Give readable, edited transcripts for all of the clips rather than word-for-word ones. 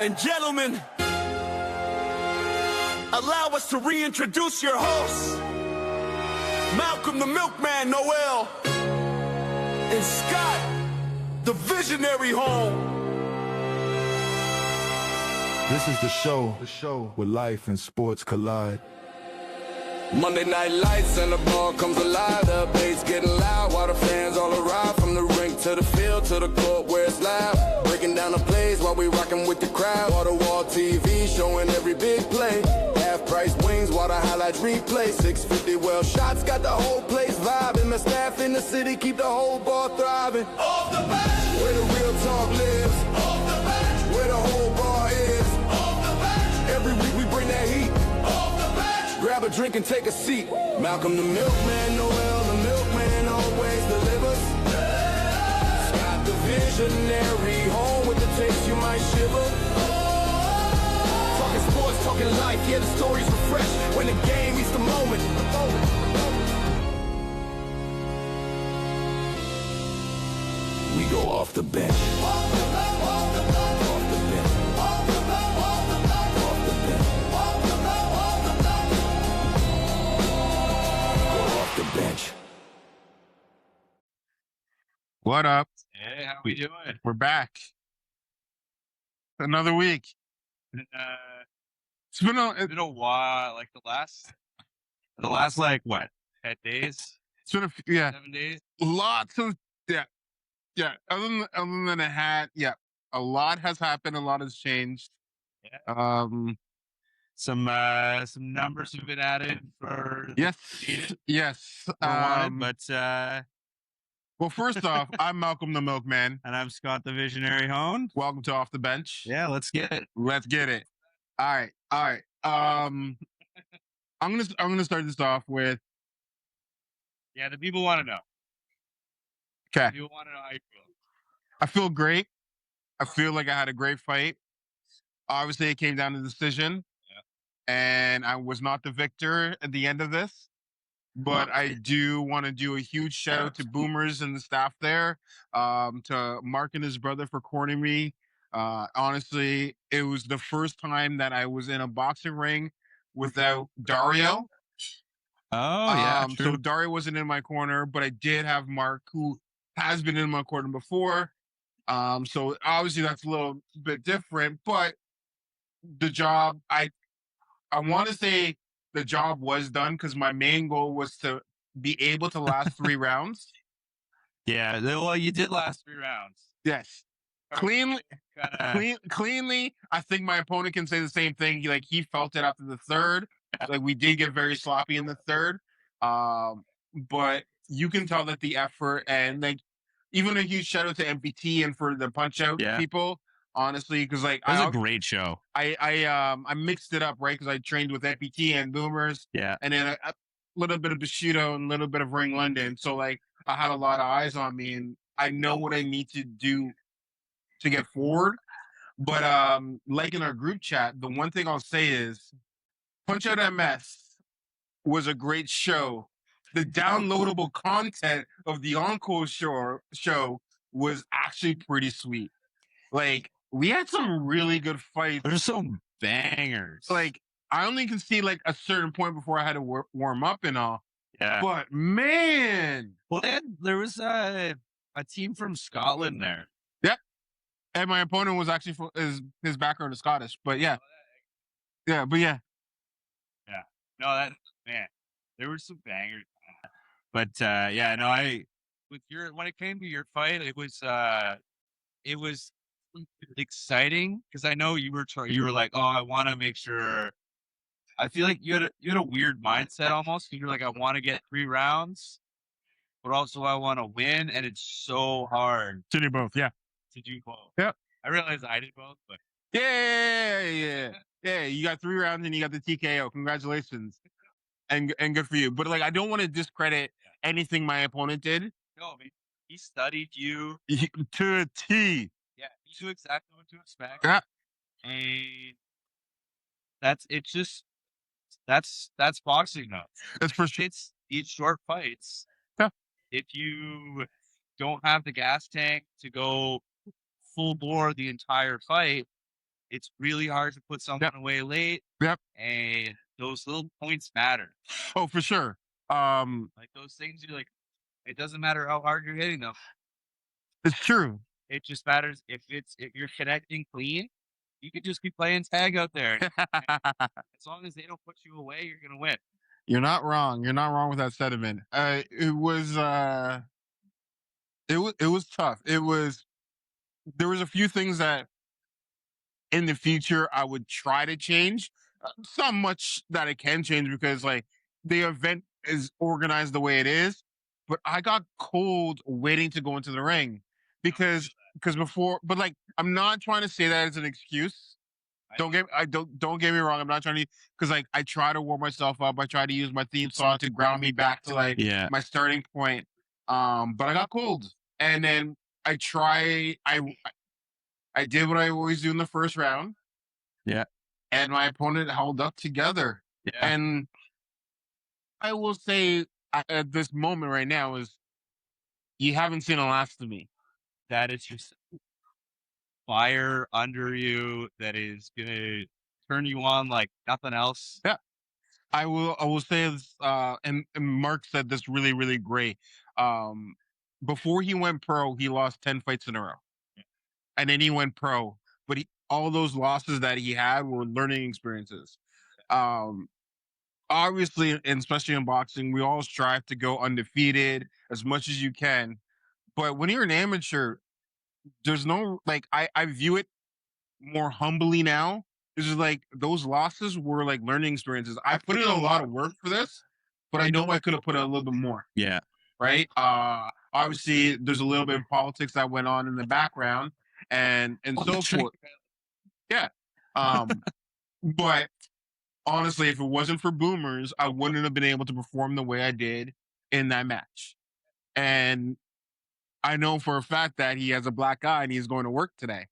and gentlemen, allow us to reintroduce your hosts, Malcolm the Milkman Noel, and Scott, the Visionary Home. This is the show where life and sports collide. Monday night lights and the ball comes alive. The bass getting loud while the fans all arrive. From the rink to the field to the court where it's loud. Breaking down the plays while we rocking with the crowd. Wall-to-wall TV showing every big play. Half-price wings while the highlights replay. 650 well shots got the whole place vibing. The staff in the city keep the whole ball thriving. Off the bench, where the real talk lives. Off the bench, where the whole bar is. Off the bench, every week we bring that heat. Grab a drink and take a seat. Malcolm the Milkman, Noel the Milkman always delivers. Scott the Visionary, home with the taste you might shiver. Talking sports, talking life, yeah, the stories refresh. When the game meets the moment. We go off the bench. Off the bench. Off the bench. Bench. What up? Hey, how we doing? We're back. Another week. It's been a while. Like the last like what? 10 days? It's been 7 days. Lots of yeah. Other than a hat, yeah. A lot has happened. A lot has changed. Yeah. Some numbers have been added for yes. Well, first off, I'm Malcolm the Milkman, and I'm Scott the Visionary Hone. Welcome to Off the Bench. Yeah, let's get it. Let's get it. All right. I'm gonna start this off with. Yeah, the people want to know. Okay. People want to know how you feel. I feel great. I feel like I had a great fight. Obviously, it came down to decision. And I was not the victor at the end of this, but I do want to do a huge shout out to Boomers and the staff there, to Mark and his brother for cornering me. Honestly, it was the first time that I was in a boxing ring without Dario. Oh, yeah, true. So Dario wasn't in my corner, but I did have Mark, who has been in my corner before. So obviously that's a little bit different, but the job, I want to say the job was done because my main goal was to be able to last 3 rounds. Yeah, well, you did last 3 rounds. Yes. Cleanly, I think my opponent can say the same thing. He felt it after the third. Like, we did get very sloppy in the third. But you can tell that the effort and, even a huge shout out to MPT and for the Punch Out people. Honestly, because it was a great show. I mixed it up, right? Because I trained with NPT and Boomers, and then a little bit of Bushido and a little bit of Ring London. So I had a lot of eyes on me, and I know what I need to do to get forward. But in our group chat, the one thing I'll say is, Punch Out MS was a great show. The downloadable content of the Encore show was actually pretty sweet. We had some really good fights. There's some bangers. I only can see a certain point before I had to warm up and all. Yeah. But man, well, there was a team from Scotland there. Yep. And my opponent was actually his background is Scottish. But yeah. Yeah. Yeah. No, there were some bangers. But when it came to your fight, it was exciting because I know you were like, oh, I want to make sure. I feel like you had a weird mindset almost. You're like, I want to get 3 rounds, but also I want to win, and it's so hard to do both. Yeah, to do both. Yep. I realized I did both, but yeah. You got 3 rounds and you got the TKO. Congratulations, and good for you. But I don't want to discredit anything my opponent did. No, I mean, he studied you to a T. Yeah, he knew exactly what to expect. Yeah. And that's boxing though. That's for sure. It's these short fights. Yeah. If you don't have the gas tank to go full bore the entire fight, it's really hard to put someone away late. Yep. And those little points matter. Oh, for sure. Like those things, you're like, it doesn't matter how hard you're hitting them. It's true. It just matters if you're connecting clean, you could just be playing tag out there. As long as they don't put you away, you're gonna win. You're not wrong. You're not wrong with that sentiment. It was tough. There was a few things that in the future I would try to change. It's not much that I can change because like the event is organized the way it is. But I got cold waiting to go into the ring because before. But like I'm not trying to say that as an excuse. Don't get me wrong. I'm not trying to, because like I try to warm myself up. I try to use my theme song to ground me back to like my starting point. But I got cold, and then I did what I always do in the first round. Yeah. And my opponent held up together. Yeah. And I will say at this moment right now is you haven't seen the last of me. That is just fire under you that is gonna turn you on like nothing else. Yeah. I will say this, and Mark said this really, really great. Before he went pro, he lost 10 fights in a row. And then he went pro. But all those losses that he had were learning experiences. Obviously, and especially in boxing, we all strive to go undefeated as much as you can. But when you're an amateur, there's no, like, I view it more humbly now. It's just like those losses were like learning experiences. I put in a lot of work for this, but I know I could have put in a little bit more. Yeah. Right. Obviously, there's a little bit of politics that went on in the background and so forth. Yeah. But honestly, if it wasn't for boomers, I wouldn't have been able to perform the way I did in that match. And I know for a fact that he has a black eye and he's going to work today.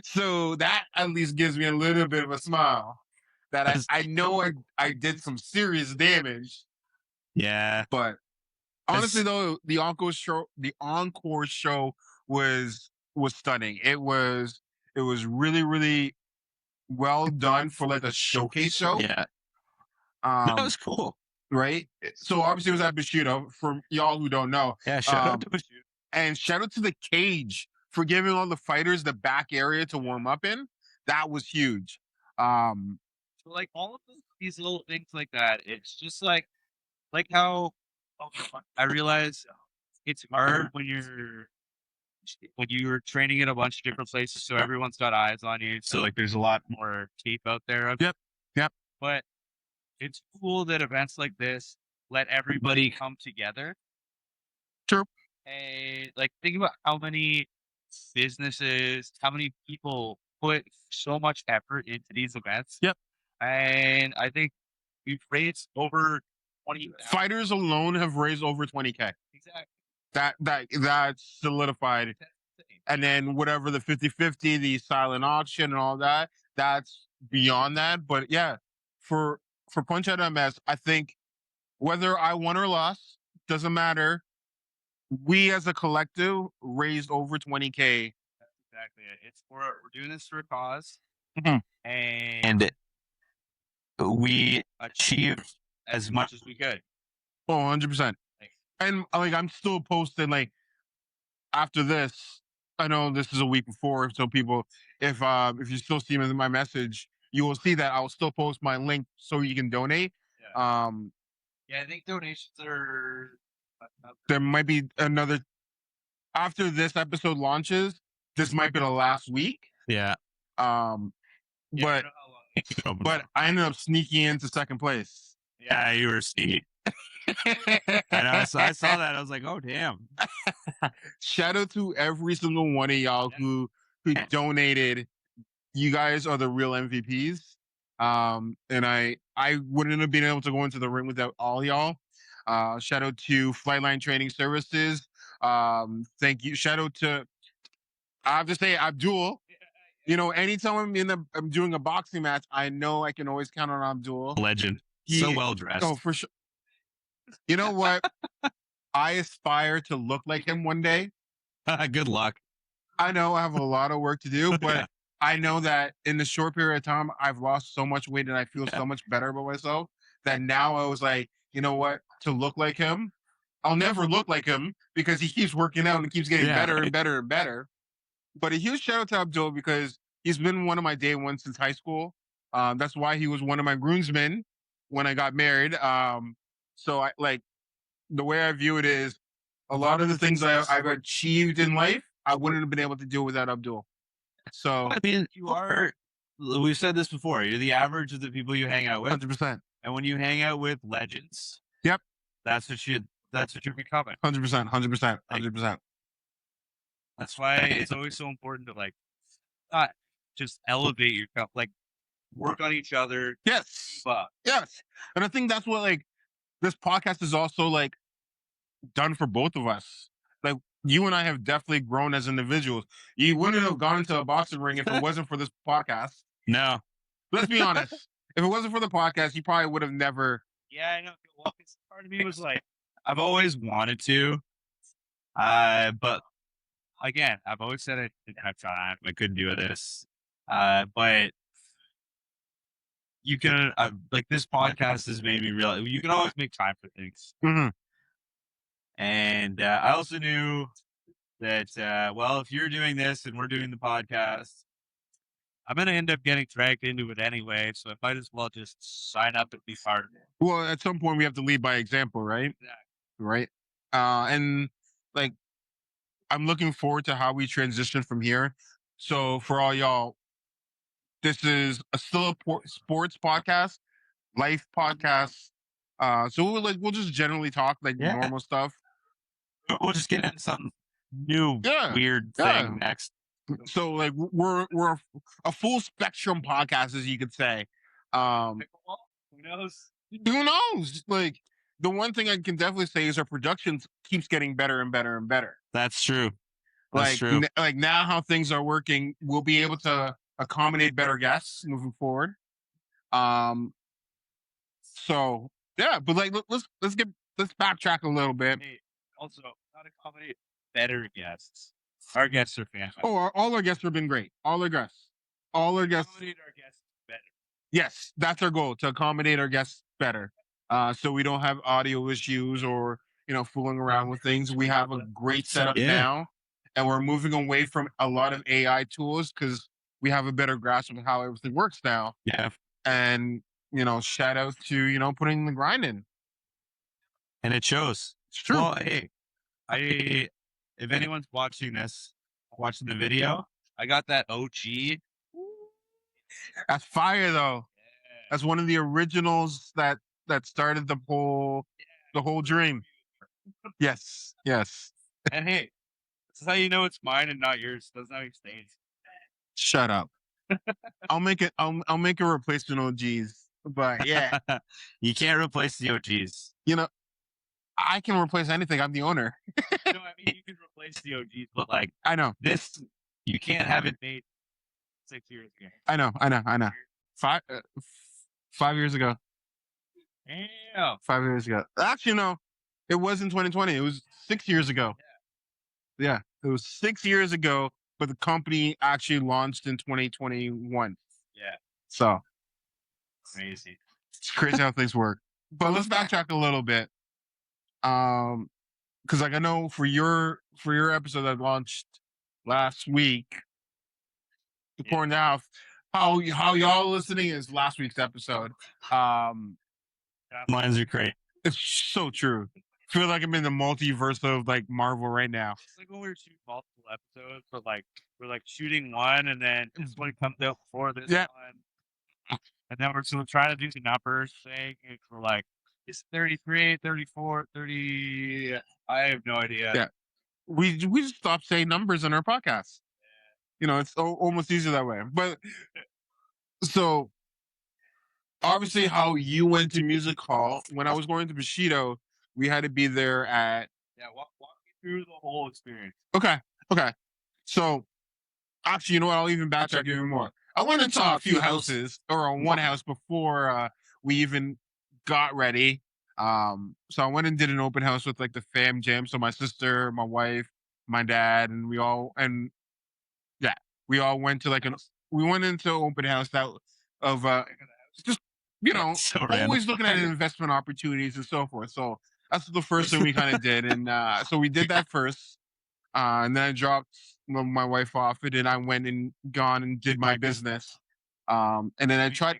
So that at least gives me a little bit of a smile that I know I did some serious damage. Yeah. But honestly though, the encore show was stunning. It was really, really well done for like a showcase show. Yeah. That was cool. Right? So obviously it was at Bushido. For y'all who don't know. Yeah, shout out to Bushido. And shout out to the cage for giving all the fighters the back area to warm up in. That was huge. So like all of these little things like that, it's just like how I realize it's hard when you're training in a bunch of different places, so everyone's got eyes on you. So like there's a lot more tape out there. Yep. But it's cool that events like this let everybody come together. True. And like think about how many businesses, how many people put so much effort into these events. Yep. And I think we've raised over 20. Fighters alone have raised over 20K. Exactly. That's solidified. And then whatever the 50-50, the silent auction and all that, that's beyond that. But yeah, for Punch Out MS, I think whether I won or lost, doesn't matter. We as a collective raised over 20K. That's exactly it. We're doing this for a cause. Mhm. And we achieved as much as we could. Oh, 100%. And like I'm still posting like after this. I know this is a week before, so people, if you still see my message, you will see that I will still post my link so you can donate. Yeah. Yeah, I think donations are. There might be another after this episode launches. This might be the last week. Yeah. But I ended up sneaking into second place. Yeah, you were sneaky. I know. So I saw that. I was like, oh damn. Shout out to every single one of y'all who donated. You guys are the real MVPs. And I wouldn't have been able to go into the ring without all y'all. Shout out to Flightline Training Services. Thank you. Shout out to, I have to say, Abdul. You know, anytime I'm doing a boxing match, I know I can always count on Abdul. Legend. So well dressed. Oh, for sure. You know what? I aspire to look like him one day. Good luck. I know I have a lot of work to do, but I know that in the short period of time, I've lost so much weight and I feel so much better about myself that now I was like, you know what? To look like him, I'll never look like him because he keeps working out and keeps getting better and better and better. But a huge shout out to Abdul because he's been one of my day ones since high school. That's why he was one of my groomsmen when I got married. So I like the way I view it is a lot of the things I've achieved in life, I wouldn't have been able to do without Abdul. So I mean, you are. We've said this before. You're the average of the people you hang out with, 100%. and when you hang out with legends, Yep. that's what you're becoming. 100%. 100%. 100%. That's why it's always so important to like not just elevate yourself, like work on each other. Yes. But Yes. And I think that's what like this podcast is also like done for both of us. Like you and I have definitely grown as individuals. You wouldn't have gone into a boxing ring if it wasn't for this podcast. no, Let's be honest. If it wasn't for the podcast, you probably would have never. yeah, I know. Well, part of me was like, I've always wanted to, but again, I've always said I didn't have time. I couldn't do this, but you can like this podcast has made me realize you can always make time for things. Mhm. And I also knew that well, if you're doing this and we're doing the podcast, I'm gonna end up getting dragged into it anyway, so I might as well just sign up and be part of it. Well, at some point we have to lead by example, right? Exactly. Right. And like I'm looking forward to how we transition from here. So for all y'all, this is still a sports podcast, life podcast. So we'll just generally talk like normal stuff. We'll just get into something new, weird thing next. So like we're a full spectrum podcast, as you could say. Who knows? Who knows? Like the one thing I can definitely say is our production keeps getting better and better and better. That's true. Like like now how things are working, we'll be able to accommodate better guests moving forward. So yeah, but like let's backtrack a little bit. Hey, also, not accommodate better guests. Our guests are fantastic. Oh, all our guests have been great. All our guests. Accommodate our guests better. Yes, that's our goal, to accommodate our guests better. So we don't have audio issues or fooling around with things. We have a great setup now, and we're moving away from a lot of AI tools because we have a better grasp of how everything works now. Yeah. And shout out to putting the grind in. And it shows. It's true. Well, hey, if anyone's watching the video, I got that OG. That's fire though. Yeah. That's one of the originals that started the whole dream. Yes. And hey, this is how you know it's mine and not yours. That's how it stays. Shut up. I'll make a replacement OGs. But yeah. You can't replace the OGs. I can replace anything. I'm the owner. No, I mean you can replace the OGs, but like I know. this, you can't have it made 6 years ago. I know. 5 years ago. Damn. 5 years ago. Actually, no. It was in 2020. It was 6 years ago. Yeah. It was 6 years ago, but the company actually launched in 2021. Yeah. So Crazy. it's crazy how things work. But let's backtrack a little bit. Because like I know for your episode that launched last week, according to how y'all listening is last week's episode. Mines are great. It's so true. I feel like I'm in the multiverse of like Marvel right now. It's like when we were shooting multiple episodes, but like we're like shooting one and then this one comes out before this one. And then we're still trying to do the numbers thing. We're like, it's 33, 34, 30. I have no idea. Yeah. We just stopped saying numbers on our podcast. It's almost easier that way. But so obviously how you went to music hall, when I was going to Bushido, we had to be there at walk me through the whole experience. Okay. So actually, you know what? I'll even backtrack even more. I went and saw a few houses, or one house before we even got ready. So I went and did an open house with like the fam jam. So my sister, my wife, my dad, and we all went to like we went into open house of just So always random. looking at investment opportunities and so forth. So that's the first thing we kind of did, and so we did that first, and then I dropped my wife off, and then I went and gone and did my business, and then I tried.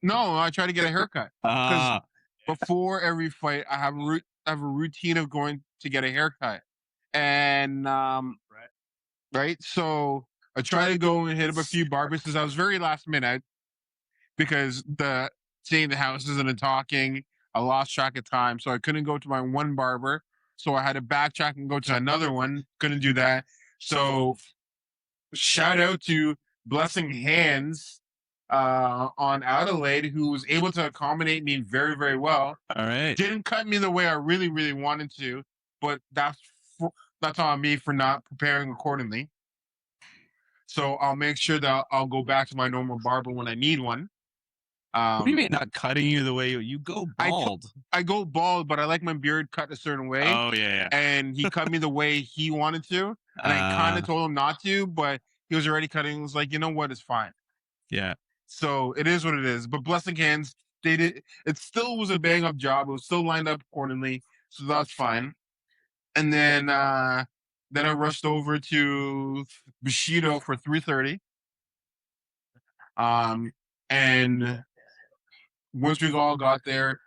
No, I tried to get a haircut because before every fight, I have a routine of going to get a haircut, and right, so I tried to go and hit up a few barbers because I was very last minute because the seeing the houses and the talking, I lost track of time, so I couldn't go to my one barber. So I had to backtrack and go to another one. Couldn't do that. So shout out to Blessing Hands on Adelaide, who was able to accommodate me very, very well. All right. Didn't cut me the way I really, really wanted to, but that's on me for not preparing accordingly. So I'll make sure that I'll go back to my normal barber when I need one. What do you mean not cutting you the way you go bald? I go bald, but I like my beard cut a certain way. Oh yeah. And he cut me the way he wanted to, and I kind of told him not to, but he was already cutting. He was like, you know what, it's fine. Yeah. So it is what it is. But Blessing Hands, they did. It still was a bang up job. It was still lined up accordingly, so that's fine. And then I rushed over to Bushido for 3:30. And once we all got there,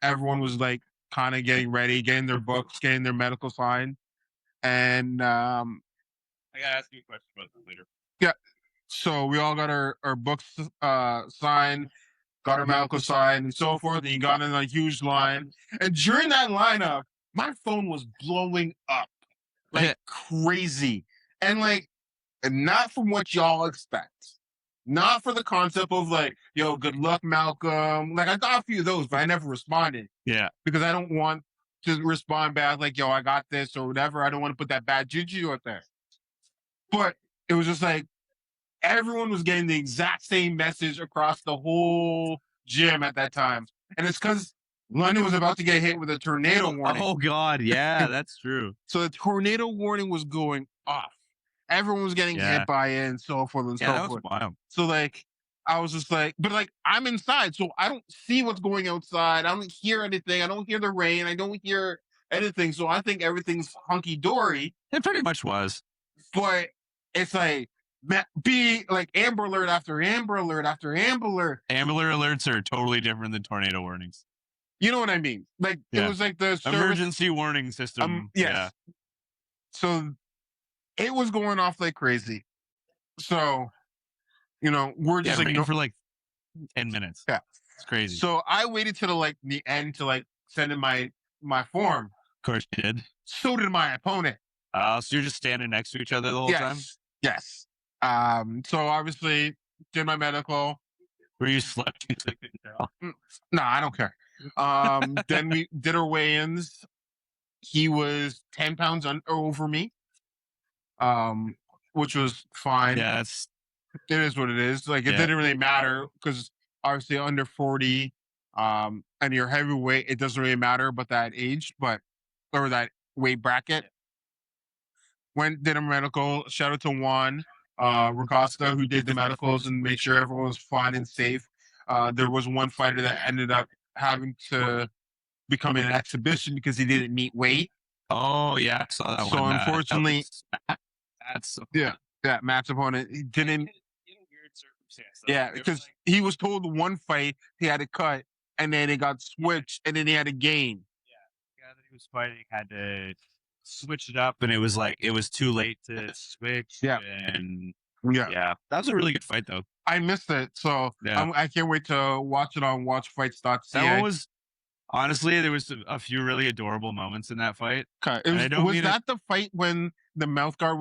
everyone was like kind of getting ready, getting their books, getting their medical signed. And I gotta ask you a question about that later. yeah, so we all got our books signed, got our medical signed, and so forth. And you got in a huge line. And during that lineup, my phone was blowing up like crazy, and not from what y'all expect. Not for the concept of like, yo, good luck, Malcolm. Like I got a few of those, but I never responded. Yeah. Because I don't want to respond back like, yo, I got this or whatever. I don't want to put that bad juju out there. But it was just like everyone was getting the exact same message across the whole gym at that time. And it's because London was about to get hit with a tornado warning. Oh God, yeah, that's true. So the tornado warning was going off. Everyone was getting hit by it and so forth and so that forth. was wild. So like I was just like, but like I'm inside, so I don't see what's going outside. I don't hear anything. I don't hear the rain. I don't hear anything. So I think everything's hunky dory. It pretty much was. But it's like be like Amber Alert after Amber Alert after Amber Alert. Amber alerts are totally different than tornado warnings. You know what I mean? Like it was like the emergency warning system. Yes. Yeah. So it was going off like crazy. So, we're just for like 10 minutes. Yeah. It's crazy. So I waited to the end to send in my form. Of course you did. So did my opponent. So you're just standing next to each other the whole time? Yes. So obviously did my medical. Were you slept? No, I don't care. Then we did our weigh-ins. He was 10 pounds over me. Which was fine. Yeah, it is what it is. Like it didn't really matter because obviously under 40, and you're heavyweight, it doesn't really matter about that age, or that weight bracket. Did a medical. Shout out to Juan Racosta, who did the medicals and made sure everyone was fine and safe. There was one fighter that ended up having to become an exhibition because he didn't meet weight. Oh yeah, I saw that so one. Unfortunately, that's Matt's opponent, he didn't. In a weird circumstance. Yeah, because he was told one fight he had to cut, and then it got switched, and then he had to gain. Yeah, the guy that he was fighting had to switch it up, and it was like it was too late to switch. Yeah, and yeah, that was a really good fight though. I missed it, so I can't wait to watch it on WatchFights.ca. That was honestly, there was a few really adorable moments in that fight. Okay, was that the fight when the mouth guard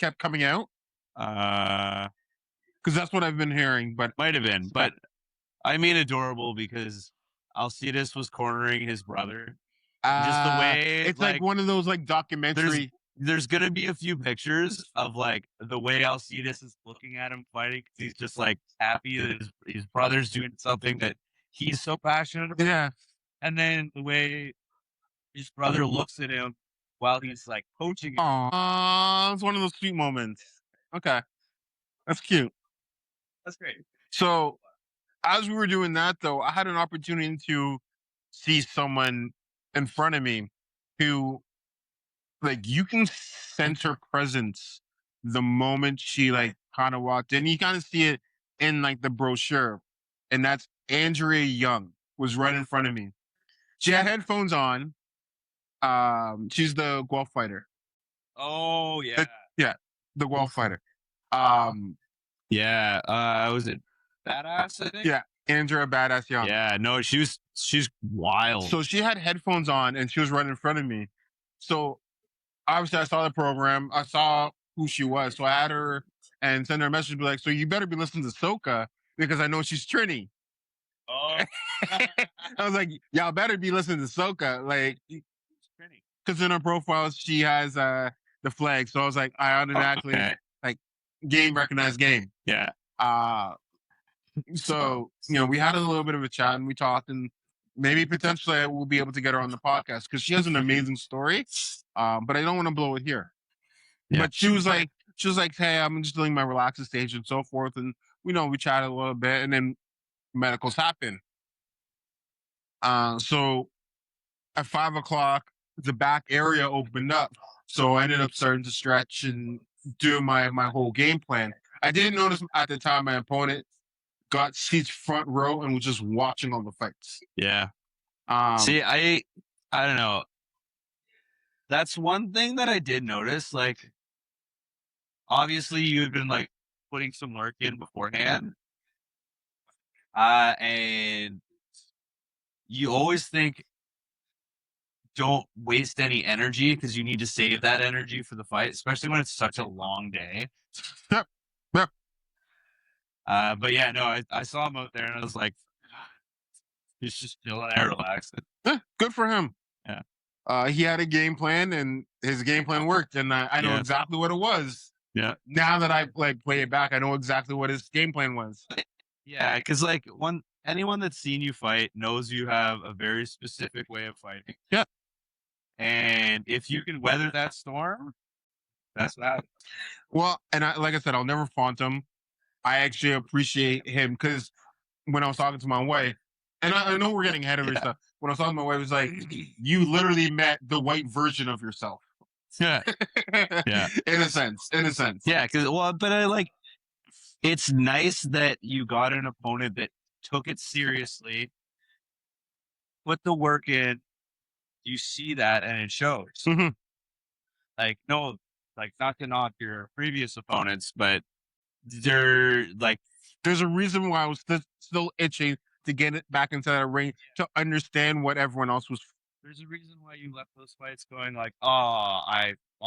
kept coming out? Because that's what I've been hearing, but might have been. But I mean, adorable because Alcides was cornering his brother. Just the way it's like one of those documentary. There's gonna be a few pictures of the way Alcides is looking at him fighting. He's just happy that his brother's doing something that he's so passionate about. Yeah, and then the way his brother looks at him while he's coaching him. Aww, it's one of those sweet moments. Okay, that's cute. That's great. So as we were doing that, though, I had an opportunity to see someone in front of me who, like, you can sense her presence the moment she like kind of walked in. You kind of see it in like the brochure, and that's Andrea Young was right in front of me. She had headphones on. She's the Guelph fighter. Oh yeah. Yeah, the Guelph fighter. Um, Yeah. Was it Badass? I think. yeah, Andrea Badass Young. Yeah. No, she's wild. So she had headphones on and she was right in front of me. So obviously I saw the program. I saw who she was. So I had her and sent her a message, be like, so you better be listening to Soka because I know she's Trini. Oh. I was like, y'all better be listening to Soka. Like, because in her profile, she has the flag. So I was like, I automatically, like, game recognized game. Yeah. So, you know, we had a little bit of a chat and we talked, and maybe potentially we'll be able to get her on the podcast because she has an amazing story. But I don't want to blow it here. Yeah. But she was like, hey, I'm just doing my relaxing stage and so forth. And we chatted a little bit, and then medicals happen. So at 5:00, the back area opened up. So I ended up starting to stretch and do my whole game plan. I didn't notice at the time my opponent got seats front row and was just watching all the fights. Yeah. See, I don't know. That's one thing that I did notice. Like, obviously, you had been like putting some work in beforehand, and you always think, don't waste any energy because you need to save that energy for the fight, especially when it's such a long day. Yep. Yep. But yeah, no, I saw him out there and I was like, he's just chilling there, relaxing. Good for him. Yeah. He had a game plan and his game plan worked, and I know exactly what it was. Yeah. Now that I like play it back, I know exactly what his game plan was. Yeah, because like anyone that's seen you fight knows you have a very specific way of fighting. Yeah. And if you can weather that storm, that's what happens. Well, and like I said, I'll never font him. I actually appreciate him because when I was talking to my wife, and I know we're getting ahead of yourself. When I was talking to my wife, it was like, you literally met the white version of yourself. Yeah. Yeah. In a sense. Yeah, but I like, it's nice that you got an opponent that took it seriously, put the work in. You see that and it shows. Mm-hmm. Like, no, like, not to knock your previous opponents, but they're like, there's a reason why I was still itching to get it back into that ring to understand what everyone else was. There's a reason why you left those fights going like,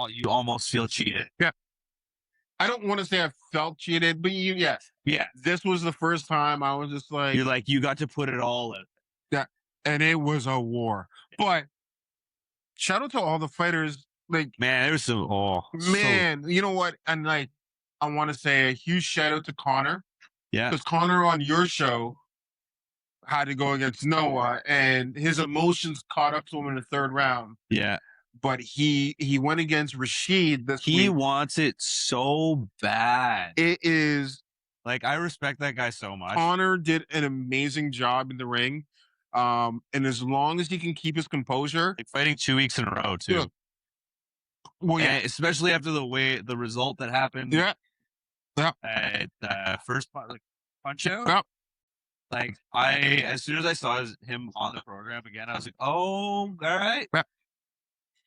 you almost feel cheated. Yeah. I don't want to say I felt cheated, but yeah. This was the first time I was just like, you're like, you got to put it all in. Yeah. And it was a war. Yeah. But shout out to all the fighters. Like, man, there was some, you know what? And like, I want to say a huge shout out to Connor. Yeah. Because Connor on your show had to go against Noah, and his emotions caught up to him in the third round. Yeah. But he went against Rashid this week. He wants it so bad. It is like, I respect that guy so much. Connor did an amazing job in the ring. And as long as he can keep his composure, like fighting 2 weeks in a row too. Yeah. Well, yeah, and especially after the result that happened. Yeah. At first like Punch Out. Yeah. Like, as soon as I saw him on the program again, I was like, oh, all right. Yeah.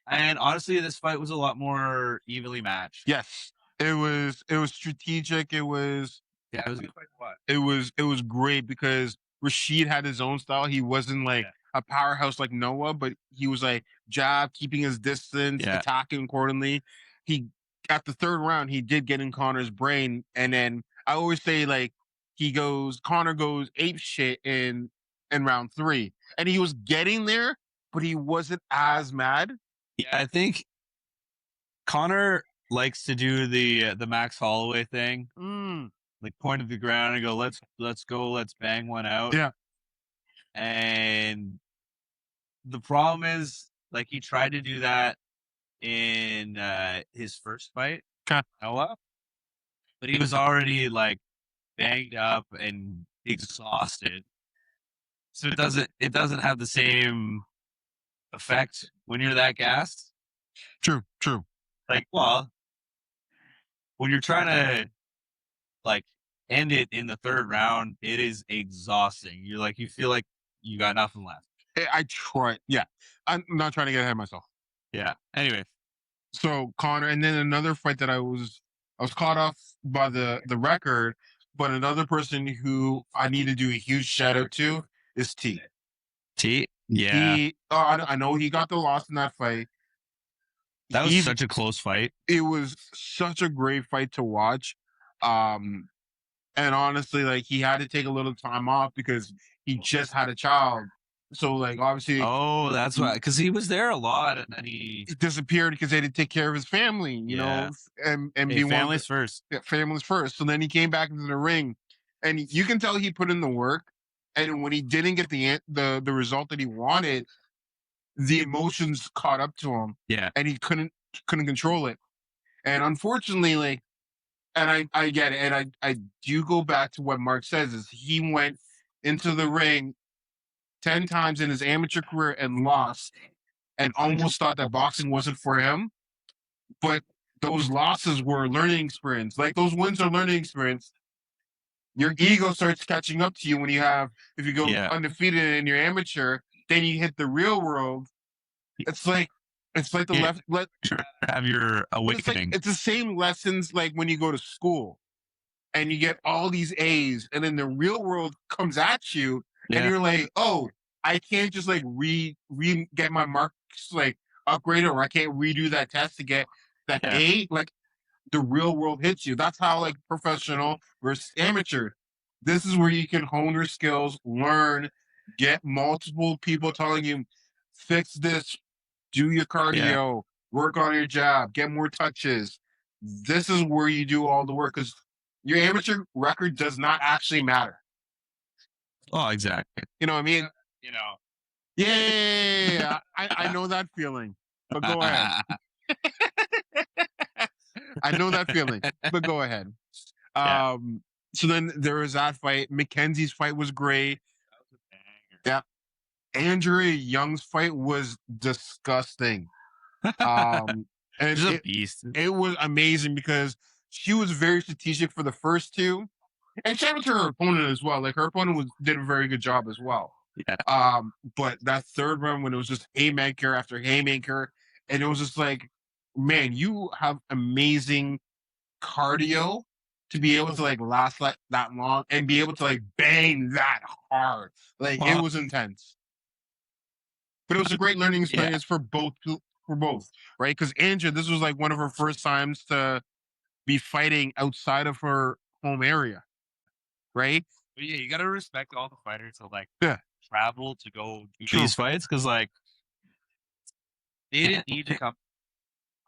And honestly, this fight was a lot more evenly matched. Yes, it was strategic. It was a good fight to watch. It was great because Rashid had his own style. He wasn't like a powerhouse like Noah, but he was like jab, keeping his distance, attacking accordingly. He at the third round, he did get in Connor's brain, and then I always say like Connor goes ape shit in round 3, and he was getting there, but he wasn't as mad. Yeah, I think Connor likes to do the Max Holloway thing. Like, point at the ground and go, let's go, let's bang one out. Yeah. And the problem is, like, he tried to do that in his first fight, Noah, but he was already like banged up and exhausted. So it doesn't have the same effect when you're that gassed. True. Like, well, when you're trying to like end it in the third round, it is exhausting. You feel like you got nothing left. I try. Yeah, I'm not trying to get ahead of myself. Yeah. Anyway, So Connor, and then another fight that I was caught off by the record, but another person who I need to do a huge shout out to is T. Yeah. I know he got the loss in that fight. That was such a close fight. It was such a great fight to watch. And honestly, like, he had to take a little time off because he just had a child. So, like, obviously, Oh, that's why, because he was there a lot, and then he disappeared because they had to take care of his family, you know, and hey, families first. families first. So then he came back into the ring, and you can tell he put in the work. And when he didn't get the result that he wanted, the emotions caught up to him. Yeah. And he couldn't control it. And unfortunately, like, and I get it, and I do go back to what Mark says is he went into the ring 10 times in his amateur career and lost, and almost thought that boxing wasn't for him. But those losses were learning experience. Like, those wins are learning experience. Your ego starts catching up to you when if you go undefeated in your amateur, then you hit the real world. It's like have your awakening. It's the same lessons like when you go to school and you get all these A's, and then the real world comes at you, and you're like, oh, I can't just like get my marks like upgraded, or I can't redo that test to get that A. Like, the real world hits you. That's how, like, professional versus amateur. This is where you can hone your skills, learn, get multiple people telling you, fix this, do your cardio, work on your jab, get more touches. This is where you do all the work, because your amateur record does not actually matter. Oh, exactly. You know what I mean? You know. Yeah. I know that feeling. But go ahead. I know that feeling, but go ahead. So then there was that fight. Mackenzie's fight was great. Yeah. Andrea Young's fight was disgusting. And She's a beast. It was amazing because she was very strategic for the first two. And shout out to her opponent as well. Like, her opponent did a very good job as well. Yeah. But that third round, when it was just haymaker after haymaker, and it was just like, man, you have amazing cardio to be able to like last like that long and be able to like bang that hard. Like, it was intense. But it was a great learning experience for both, right? Because Andrea, this was like one of her first times to be fighting outside of her home area, right? But yeah, you gotta respect all the fighters who like Yeah. travel to go do these fights, because like they didn't need to come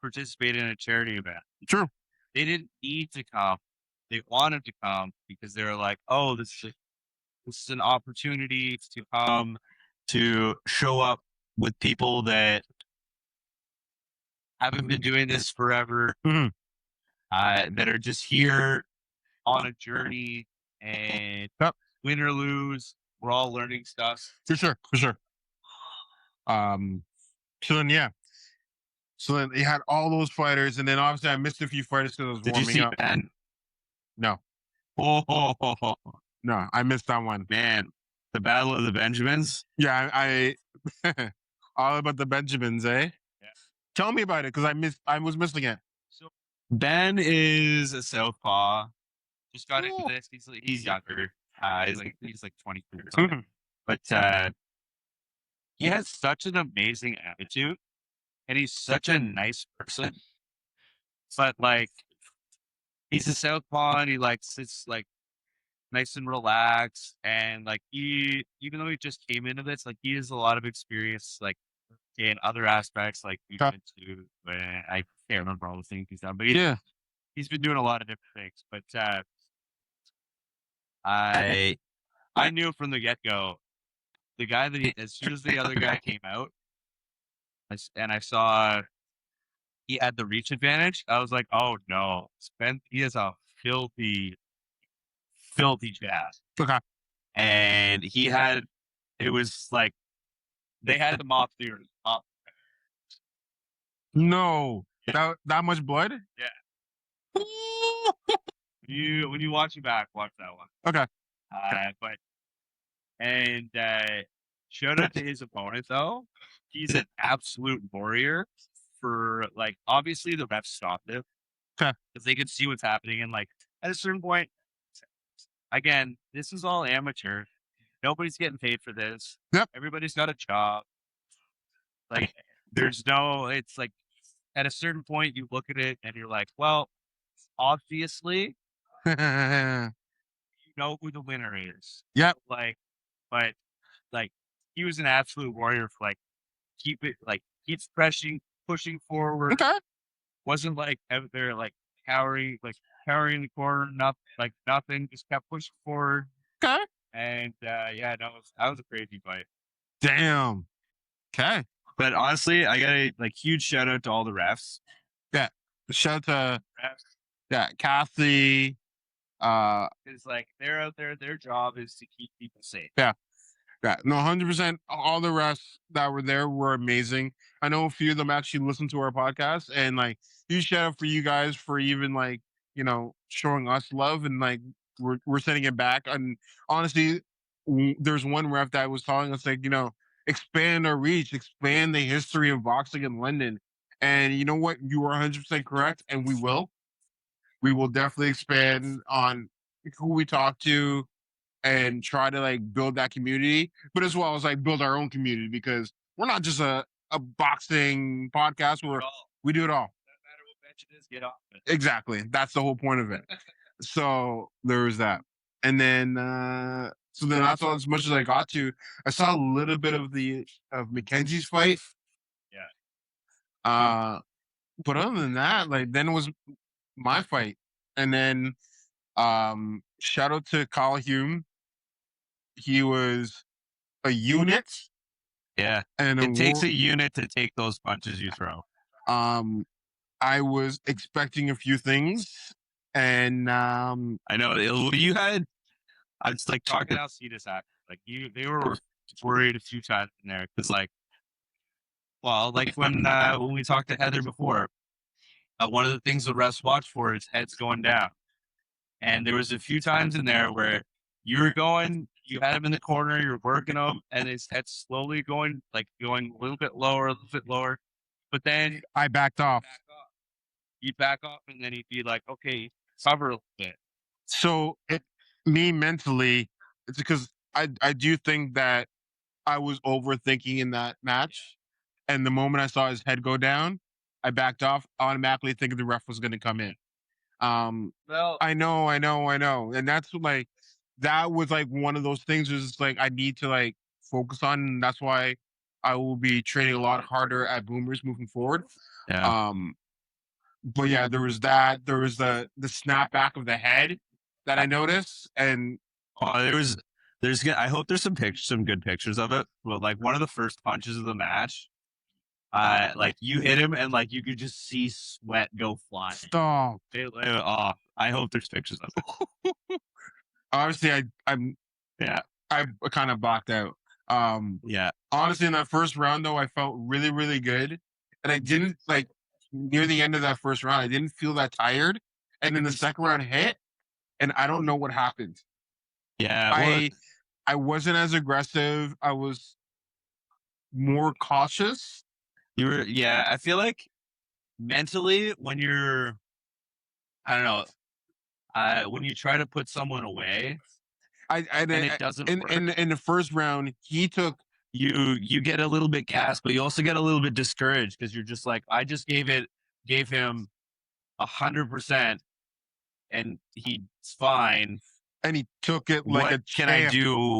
participate in a charity event. True. They didn't need to come. They wanted to come because they were like, oh, this is an opportunity to come to show up with people that haven't been doing this forever, that are just here on a journey, and win or lose, we're all learning stuff. For sure. So then, yeah. So then they had all those fighters, and then obviously I missed a few fighters because I was warming Did you see up. Ben? No. No, I missed that one. Man, the Battle of the Benjamins. Yeah, I all about the Benjamins, eh? Yeah. Tell me about it, because I was missing it. So Ben is a southpaw. Just got into this. He's younger. He's like 23 or something. But he has such an amazing attitude, and he's such a nice person. But like, he's a southpaw, and he like sits like nice and relaxed, and like even though he just came into this, like, he has a lot of experience like in other aspects, like we've been to. I can't remember all the things he's done, but he's been doing a lot of different things. But I knew from the get-go, the guy that as soon as the other guy came out, and I saw he had the reach advantage, I was like, oh no, he has a filthy filthy jab. Okay. And it was like, they had them off their up. No. That much blood? Yeah. When you watch it back, watch that one. Okay. Shout out to his opponent though. He's an absolute warrior. For like, obviously the refs stopped it Okay. because they could see what's happening, and like at a certain point, again, this is all amateur. Nobody's getting paid for this. Yep. Everybody's got a job. Like, it's like at a certain point you look at it and you're like, well, obviously you know who the winner is. Yep. But he was an absolute warrior for like keeps pushing forward. Okay. Wasn't like out there like cowering in the corner, nothing, just kept pushing forward. Okay. And that was a crazy fight. Damn. Okay. But honestly, I got a huge shout out to all the refs. Yeah. Shout out to Refs. Kathy. It's like they're out there, their job is to keep people safe. Yeah. Yeah, no, 100%. All the rest that were there were amazing. I know a few of them actually listened to our podcast, and like, huge shout out for you guys for even like, showing us love, and like we're sending it back. And honestly, there's one ref that was telling us like, expand our reach, expand the history of boxing in London. And you know what? You are 100% correct, and we will. We will definitely expand on who we talk to and try to like build that community, but as well as like build our own community, because we're not just a boxing podcast where we do it all. No matter what bench it is, get off it. Exactly. That's the whole point of it. So there was that. And then that's all as much as I got to. I saw a little bit of Mackenzie's fight. Yeah. But other than that, like, then it was my fight. And then shout out to Kyle Hume. He was a unit. Yeah. And it takes a unit to take those punches you throw. I was expecting a few things, and I know I was like talking out Cetus after, like they were worried a few times in there because when we talked to Heather before, one of the things the refs watch for is heads going down, and there was a few times in there where you had him in the corner, you're working him, and his head's slowly going a little bit lower, but then I backed off. He'd back off, and then he'd be like, okay, cover a little bit. So me mentally, it's because I do think that I was overthinking in that match, and the moment I saw his head go down, I backed off, automatically thinking the ref was going to come in. Well, I know, and that's like, that was like one of those things is like I need to like focus on, and that's why I will be training a lot harder at Boomers moving forward. Yeah. But yeah, there was that. There was the snap back of the head that I noticed, and I hope there's some good pictures of it. Well, like one of the first punches of the match, like you hit him and like you could just see sweat go flying. Stop. I hope there's pictures of it. Obviously, I kind of blocked out. Yeah. Honestly, in that first round though, I felt really, really good, and I didn't like near the end of that first round. I didn't feel that tired, and then the second round hit, and I don't know what happened. Yeah. I wasn't as aggressive. I was more cautious. I feel like mentally when you're, I don't know, when you try to put someone away, and it doesn't work. In the first round, he took. You get a little bit gassed, but you also get a little bit discouraged because you're just like, I just gave him 100%, and he's fine. And he took it like a champ.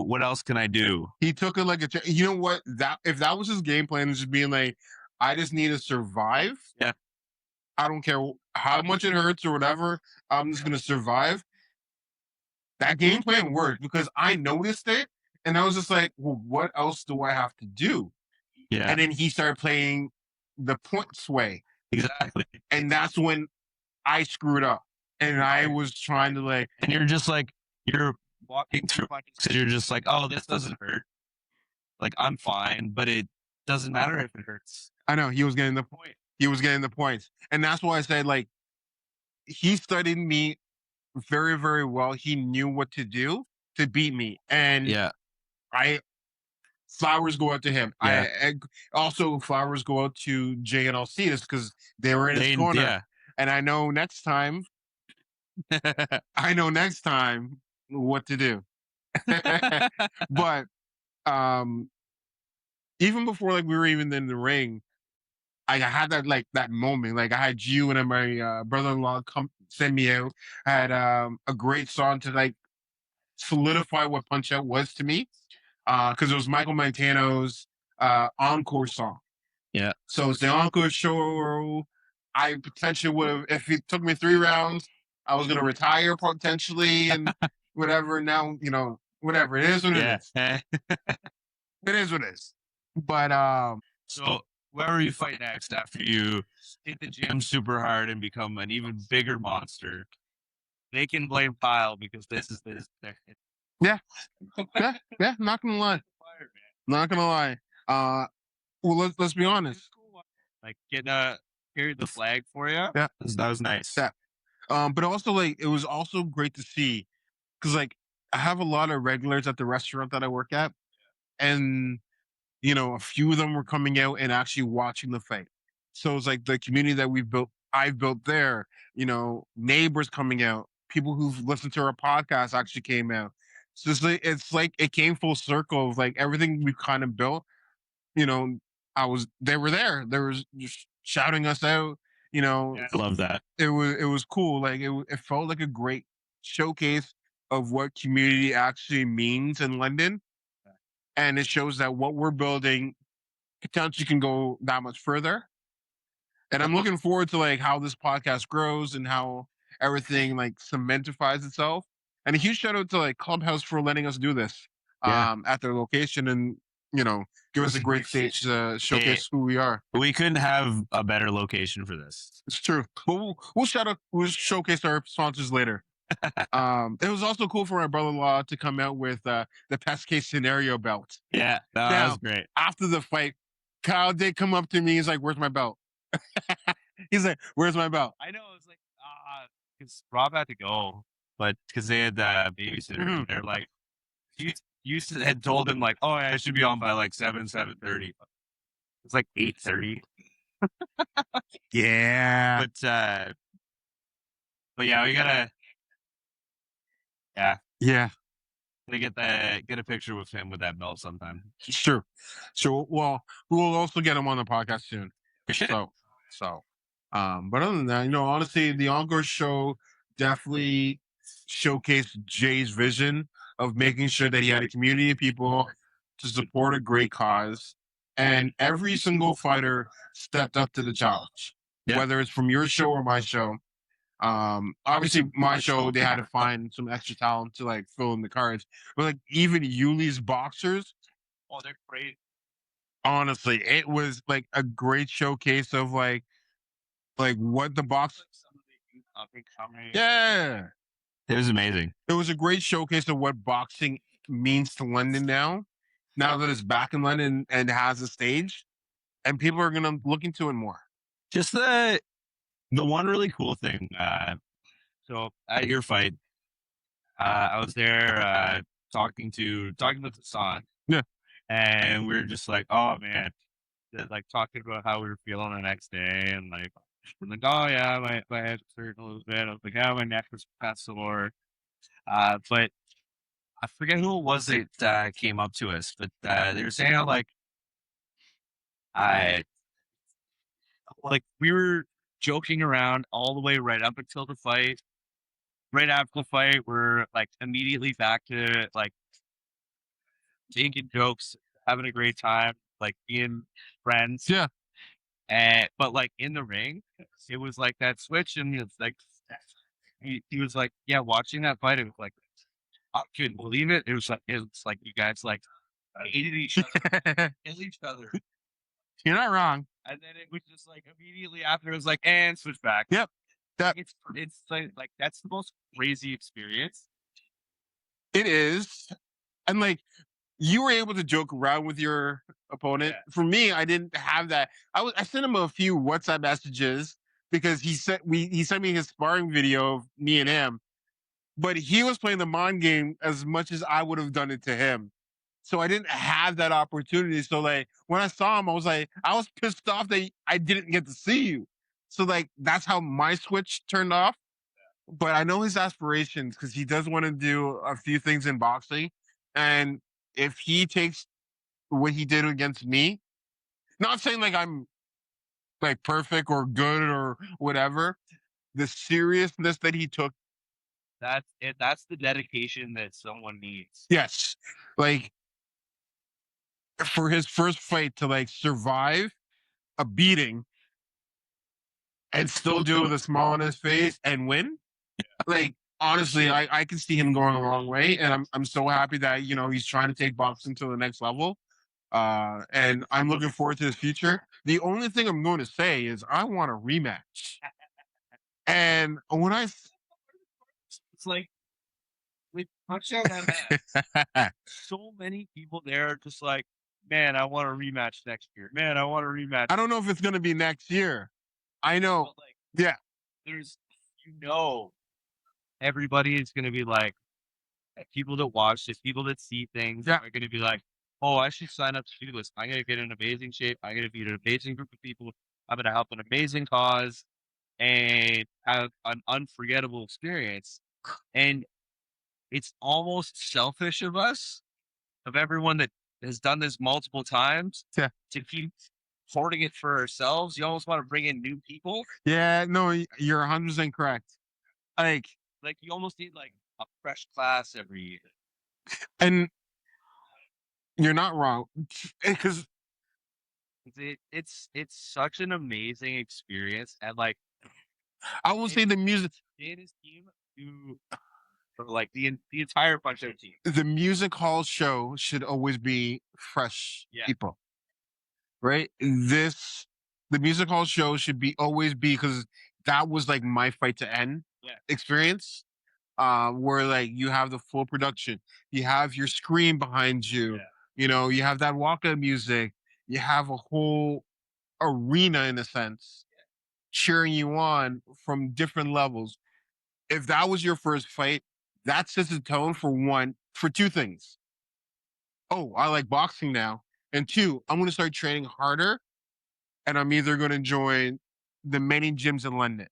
What else can I do? He took it like a champ. You know what? If that was his game plan, just being like, I just need to survive. Yeah. I don't care how much it hurts or whatever. I'm just gonna survive. That game plan worked because I noticed it, and I was just like, well, what else do I have to do? Yeah. And then he started playing the point sway. Exactly. And that's when I screwed up. And I was trying to like, and you're just like, you're walking through my because you're just like, oh, this doesn't hurt. Like I'm fine, but it doesn't matter if it hurts. I know he was getting the point. He was getting the points, and that's why I said like he studied me very, very well. He knew what to do to beat me, and Yeah. I flowers go out to him. Yeah. I also flowers go out to Jay and Alcides because they were in his corner. Yeah. And I know next time what to do. But even before like we were even in the ring, I had that moment. Like I had you and my brother-in-law come send me out. I had a great song to like solidify what Punch Out was to me. Because it was Michael Montano's encore song. Yeah. So it's the encore show. I potentially would have, if it took me 3 rounds, I was going to retire potentially and whatever. Now, whatever. It is what it is. It is what it is. But, so whoever you fight next after you hit the gym super hard and become an even bigger monster, they can blame Kyle because this is this. Yeah. Yeah. Not going to lie. Not going to lie. Well, let's be honest. Like carried the flag for you. Yeah. That was nice. Yeah. But also like it was also great to see because like I have a lot of regulars at the restaurant that I work at, and a few of them were coming out and actually watching the fight. So it's like the community that I've built there. Neighbors coming out, people who've listened to our podcast actually came out. So it's like it came full circle of like everything we've kind of built. They were there. They were just shouting us out. I love that. It was cool. Like it felt like a great showcase of what community actually means in London, and it shows that what we're building potentially can go that much further. And I'm looking forward to like how this podcast grows and how everything like cementifies itself. And a huge shout out to like Clubhouse for letting us do this at their location and give us a great stage to showcase who we are. We couldn't have a better location for this. It's true. But we'll showcase our sponsors later. It was also cool for my brother-in-law to come out with the best case scenario belt. Yeah, that was great. After the fight, Kyle did come up to me. He's like, "Where's my belt?" He's like, "Where's my belt?" I know. It was like, because Rob had to go, but because they had the babysitter, and they're like, you had told him like, "Oh, I should be on by like 7:30." It's like 8:30. Yeah. But yeah, we gotta. Yeah. Yeah. To get a picture with him with that belt sometime. Sure. Well, we will also get him on the podcast soon. But other than that, honestly, the Encore show definitely showcased Jay's vision of making sure that he had a community of people to support a great cause. And every single fighter stepped up to the challenge, whether it's from your show or my show. Obviously my show, they had to find some extra talent to like fill in the cards, but like even Yuli's boxers, they're great. Honestly, it was like a great showcase of like what the box. Yeah, it was amazing. It was a great showcase of what boxing means to London now that it's back in London and has a stage, and people are gonna look into it more. Just the one really cool thing. So at your fight, I was there talking with Hassan. Yeah, and we were just like, oh man, like talking about how we were feeling the next day, and like, oh yeah, my head hurt a little bit. I was like, yeah, my neck was kind of sore. But I forget who it was that came up to us, but they were saying how like we were joking around all the way right up until the fight. Right after the fight, we're like immediately back to like making jokes, having a great time, like being friends. Yeah. But like in the ring, it was like that switch, and it's like he was like, yeah, watching that fight, it was like I couldn't believe it. It was like you guys like hated each other, You're not wrong. And then it was just like immediately after, it was like, and switch back. Yep. It's like that's the most crazy experience. It is. And like, you were able to joke around with your opponent. Yeah. For me, I didn't have that. I sent him a few WhatsApp messages because he sent me his sparring video of me and him, but he was playing the mind game as much as I would have done it to him. So I didn't have that opportunity. So like when I saw him, I was pissed off that I didn't get to see you. So like that's how my switch turned off. But I know his aspirations because he does want to do a few things in boxing. And if he takes what he did against me, not saying like I'm like perfect or good or whatever, the seriousness that he took, That's it. That's the dedication that someone needs. yes, like for his first fight to like survive a beating and still do it with a smile on his face and win, like honestly, I can see him going a long way, and I'm so happy that he's trying to take boxing to the next level. And I'm looking forward to his future. The only thing I'm going to say is I want a rematch. And when It's like with Punch Out MS, so many people there are just like, man, I want a rematch next year. Man, I want a rematch. I don't know if it's going to be next year. I know. But, like, Yeah. there's, everybody is going to be like, people that watch this, people that see things Yeah. are going to be like, oh, I should sign up to do this. I'm going to get in amazing shape. I'm going to beat an amazing group of people. I'm going to help an amazing cause and have an unforgettable experience. And it's almost selfish of us, of everyone that has done this multiple times, Yeah. to keep hoarding it for ourselves. You almost want to bring in new people. Yeah. No, you're 100% correct. Like you almost need like a fresh class every year. And you're not wrong. Because It's such an amazing experience, and like I will say the music, and his team do for like the entire Punch Out team. the music hall show should always be fresh people, right? The music hall show should always be, because that was like my fight to end experience, where like you have the full production, you have your screen behind you, you have that walk-up music, you have a whole arena in a sense cheering you on from different levels. If that was your first fight, that sets a tone for two things. Oh, I like boxing now. And two, I'm going to start training harder, and I'm either going to join the many gyms in London.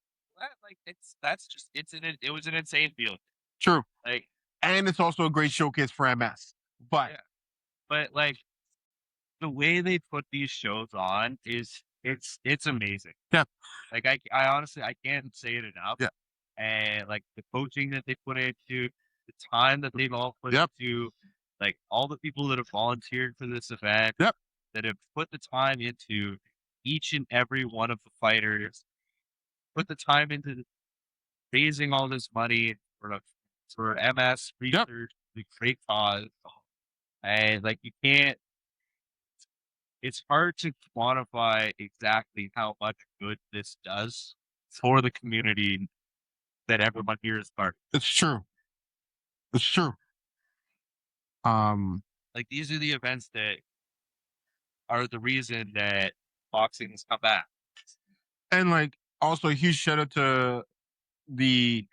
It was an insane feeling. True. Like, and it's also a great showcase for MS. But like the way they put these shows on it's amazing. Yeah. Like I honestly I can't say it enough. Yeah. And like the coaching that they put into, the time that they've all put into, like all the people that have volunteered for this event, that have put the time into each and every one of the fighters, put the time into raising all this money for MS research, the great cause. And like you can't, it's hard to quantify exactly how much good this does for the community that everyone here is part of. It's true. It's true. Like these are the events that are the reason that boxing has come back. And like also a huge shout out to the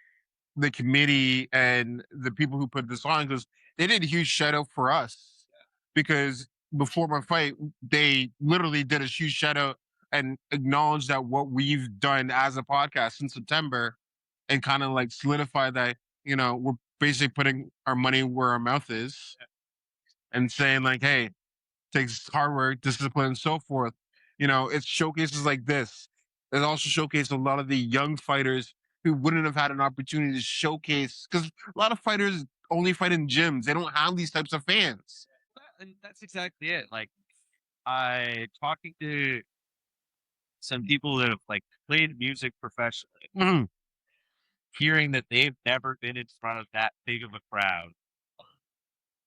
committee and the people who put this on, because they did a huge shout out for us, because before my fight they literally did a huge shout out and acknowledged that what we've done as a podcast in September, and kind of like solidify that we're basically putting our money where our mouth is, and saying like, hey, takes hard work, discipline, and so forth. It's showcases like this. It also showcases a lot of the young fighters who wouldn't have had an opportunity to showcase, because a lot of fighters only fight in gyms. They don't have these types of fans. And that's exactly it. Like I talking to some people that have like played music professionally, hearing that they've never been in front of that big of a crowd.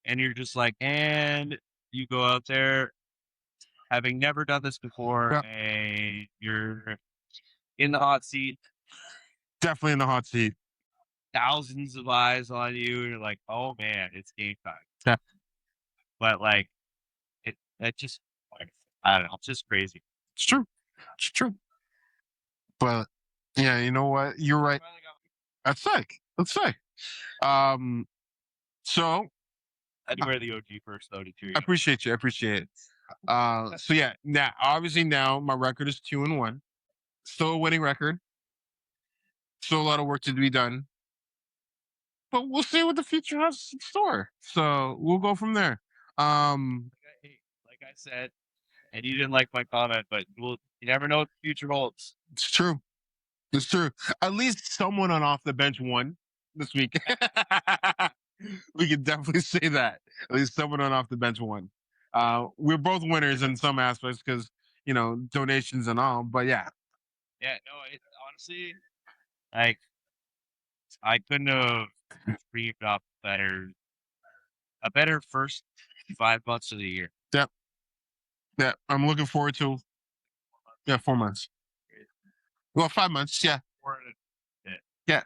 And you're just like, and you go out there having never done this before, and you're in the hot seat. Definitely in the hot seat. thousands of eyes on you. And you're like, oh man, it's game time. Yeah. But like, it just, like, I don't know, it's just crazy. It's true. It's true. But yeah, you know what? You're right. That's sick. That's sick. So I do wear the OG first though, too. I appreciate you. I appreciate it. So yeah, now obviously now my record is 2-1. Still a winning record. Still a lot of work to be done. But we'll see what the future has in store. So we'll go from there. Like I said, and you didn't like my comment, but you never know what the future holds. It's true. It's true. At least someone on off the bench won this week. We can definitely say that. At least someone on off the bench won. We're both winners in some aspects because, donations and all. But yeah. Yeah, no, honestly, like, I couldn't have dreamed up a better first 5 months of the year. Yep. Yeah. I'm looking forward to 4 months. Well, 5 months, yeah. Yeah.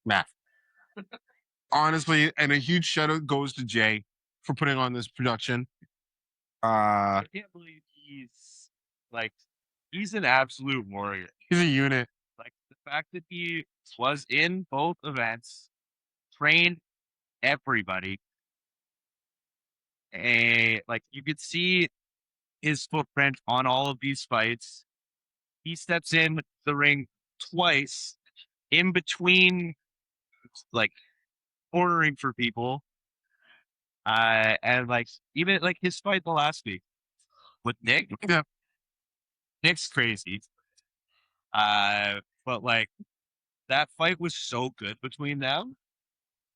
Math. Honestly, and a huge shout out goes to Jay for putting on this production. I can't believe he's an absolute warrior. He's a unit. Like, the fact that he was in both events, trained everybody, and like, you could see his footprint on all of these fights. He steps in the ring twice in between, like, ordering for people. And like, even like his fight the last week with Nick. Yeah. Nick's crazy. But like, that fight was so good between them.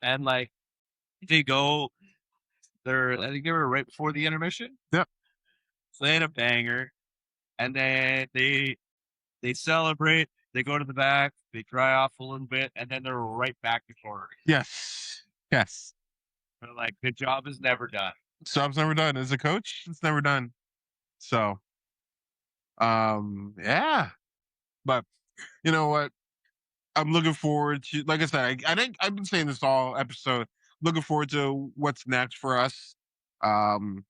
And like, I think they were right before the intermission. Yep. So they had a banger. And then they celebrate, they go to the back, they dry off a little bit, and then they're right back to forward. Yes. Yes. But like, the job is never done. Job's never done. As a coach, it's never done. So, yeah. But you know what? I'm looking forward to, like I said, I think I've been saying this all episode. Looking forward to what's next for us. Obviously,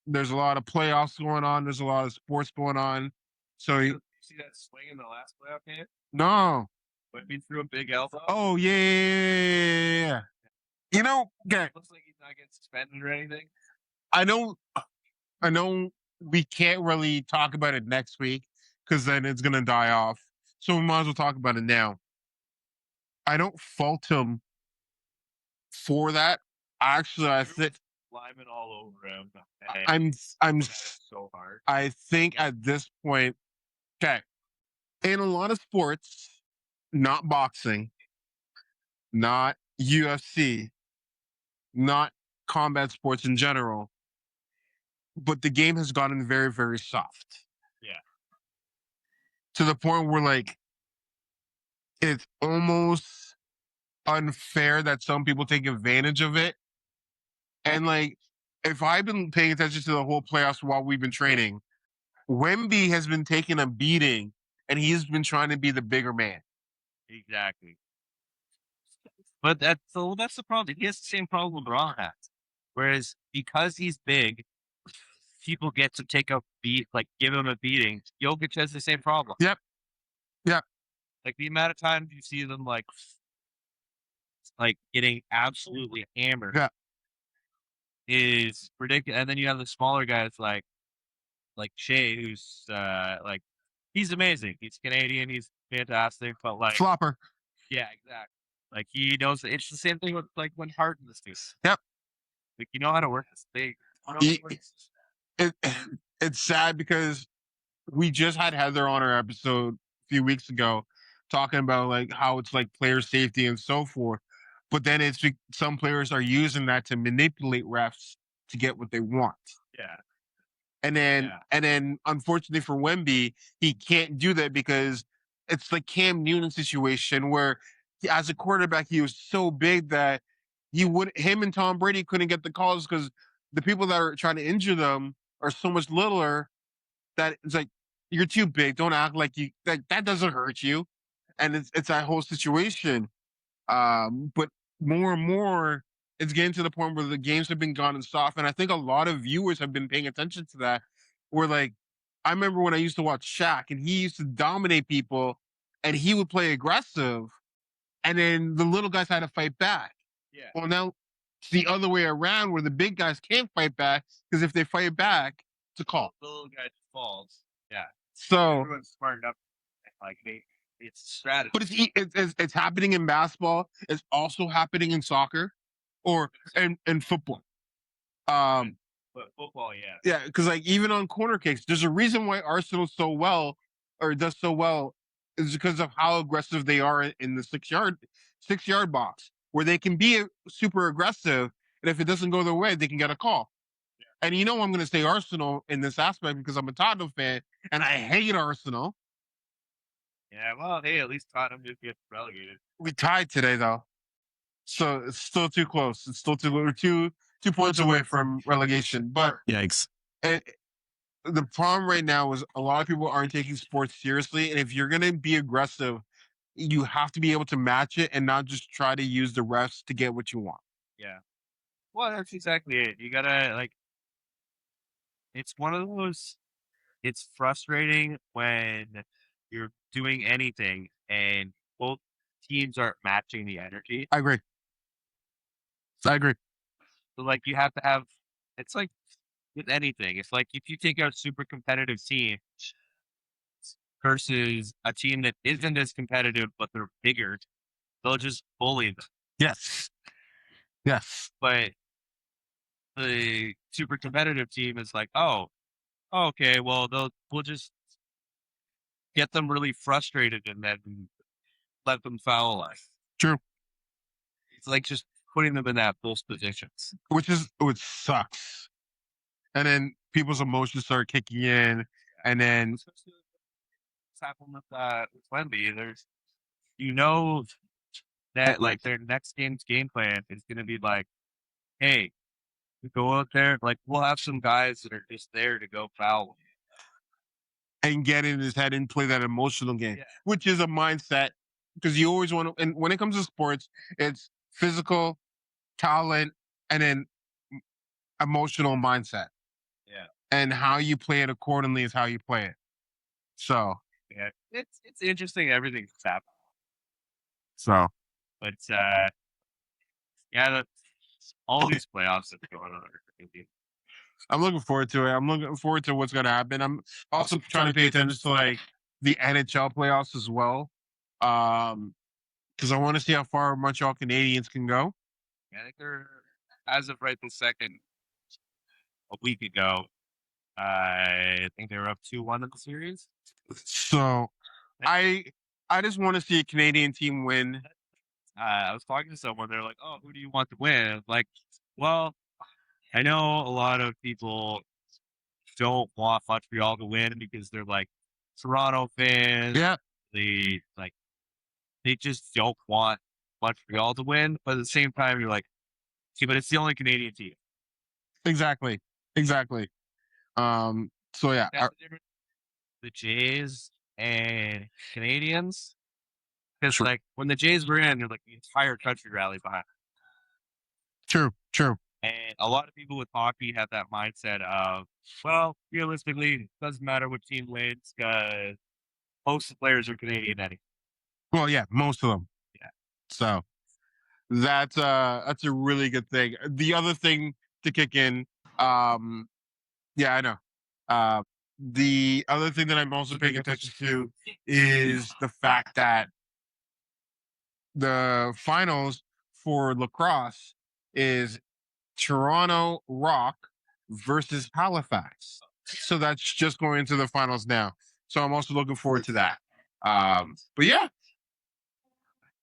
there's a lot of playoffs going on. There's a lot of sports going on. So you see that swing in the last playoff game? No. Went me through a big elbow. Oh yeah. Okay. Looks like he's not getting suspended or anything. I know we can't really talk about it next week because then it's gonna die off. So we might as well talk about it now. I don't fault him for that. Actually, I think Lyman all over him. I'm so hard. I think at this point, okay, in a lot of sports, not boxing, not UFC, not combat sports in general, but the game has gotten very, very soft. Yeah. To the point where, like, it's almost unfair that some people take advantage of it. And, like, if I've been paying attention to the whole playoffs while we've been training, Wemby has been taking a beating, and he's been trying to be the bigger man. Exactly. But that's the problem. He has the same problem LeBron has. Whereas because he's big, people get to take a beat, like give him a beating. Jokic has the same problem. Yep. Yep. Like the amount of times you see them like getting absolutely hammered is ridiculous. And then you have the smaller guys like Shea, who's he's amazing. He's Canadian. He's fantastic. But like flopper. Yeah, exactly. Like he knows. It's the same thing with like when Harden this dude. Yep. Like you know how to work this thing. It's sad because we just had Heather on our episode a few weeks ago talking about like how it's like player safety and so forth. But then it's some players are using that to manipulate refs to get what they want. Yeah. And then unfortunately for Wemby, he can't do that because it's like Cam Newton situation where as a quarterback, he was so big that him and Tom Brady couldn't get the calls because the people that are trying to injure them are so much littler that it's like You're too big. Don't act like you that doesn't hurt you. And it's that whole situation. But more and more, it's getting to the point where the games have been gone and soft. And I think a lot of viewers have been paying attention to that. Where like, I remember when I used to watch Shaq and he used to dominate people and he would play aggressive and then the little guys had to fight back. Yeah. Well, now it's the other way around where the big guys can't fight back because if they fight back, it's a call. The little guy falls. Yeah. So Everyone's smart enough. Like it's strategy. but it's happening in basketball. It's also happening in soccer, or and football. But football, yeah. Yeah, because like even on corner kicks, there's a reason why Arsenal so well or does so well is because of how aggressive they are in the 6 yard box, where they can be super aggressive, and if it doesn't go their way, they can get a call. Yeah. And you know I'm going to say Arsenal in this aspect because I'm a Tottenham fan and I hate Arsenal. Yeah, well, hey, at least Tottenham just gets relegated. We tied today though, so it's still too close. It's still two points away from relegation. But yikes! And the problem right now is a lot of people aren't taking sports seriously, and if you're going to be aggressive, you have to be able to match it and not just try to use the refs to get what you want. Yeah. Well, that's exactly it. You gotta like. It's one of those. It's frustrating when you're doing anything and both teams aren't matching the energy. I agree. So like you have to have. It's like with anything. It's like if you take a super competitive team versus a team that isn't as competitive but they're bigger, they'll just bully them. Yes. But the super competitive team is like, oh, okay, well we'll just get them really frustrated and then let them foul us. True. It's like just putting them in that those positions, which sucks. And then people's emotions start kicking in, and then what's happened with Wemby. There's that like their next game's game plan is going to be like, hey, we go out there, like we'll have some guys that are just there to go foul and get in his head and play that emotional game, Yeah. which is a mindset because you always want to. And when it comes to sports, it's physical, talent, and then emotional mindset. Yeah. And how you play it accordingly is how you play it. So Yeah, it's interesting. Everything's happening. So, But yeah, all these playoffs that's going on are crazy. I'm looking forward to it. I'm looking forward to what's going to happen. I'm also trying to pay attention to like the NHL playoffs as well, because I want to see how far Montreal Canadiens can go. I think they're as of right this second, a week ago. I think they were up 2-1 in the series. So, I just want to see a Canadian team win. I was talking to someone. They're like, "Oh, who do you want to win?" I was like, well, I know a lot of people don't want Montreal to win because they're like Toronto fans. Yeah, They just don't want Montreal to win. But at the same time, you're like, see, but it's the only Canadian team. exactly. So yeah, That's the difference. The Jays and Canadians. Because like when the Jays were in, they're like the entire country rallied behind. true. And a lot of people with hockey have that mindset of, well, realistically, it doesn't matter what team wins because most of the players are Canadian anyway. Well, yeah, most of them. Yeah. So that's a really good thing. The other thing to kick in, yeah, I know. The other thing that I'm also paying attention to is the fact that the finals for lacrosse is Toronto Rock versus Halifax. So that's just going into the finals now. So I'm also looking forward to that. But yeah.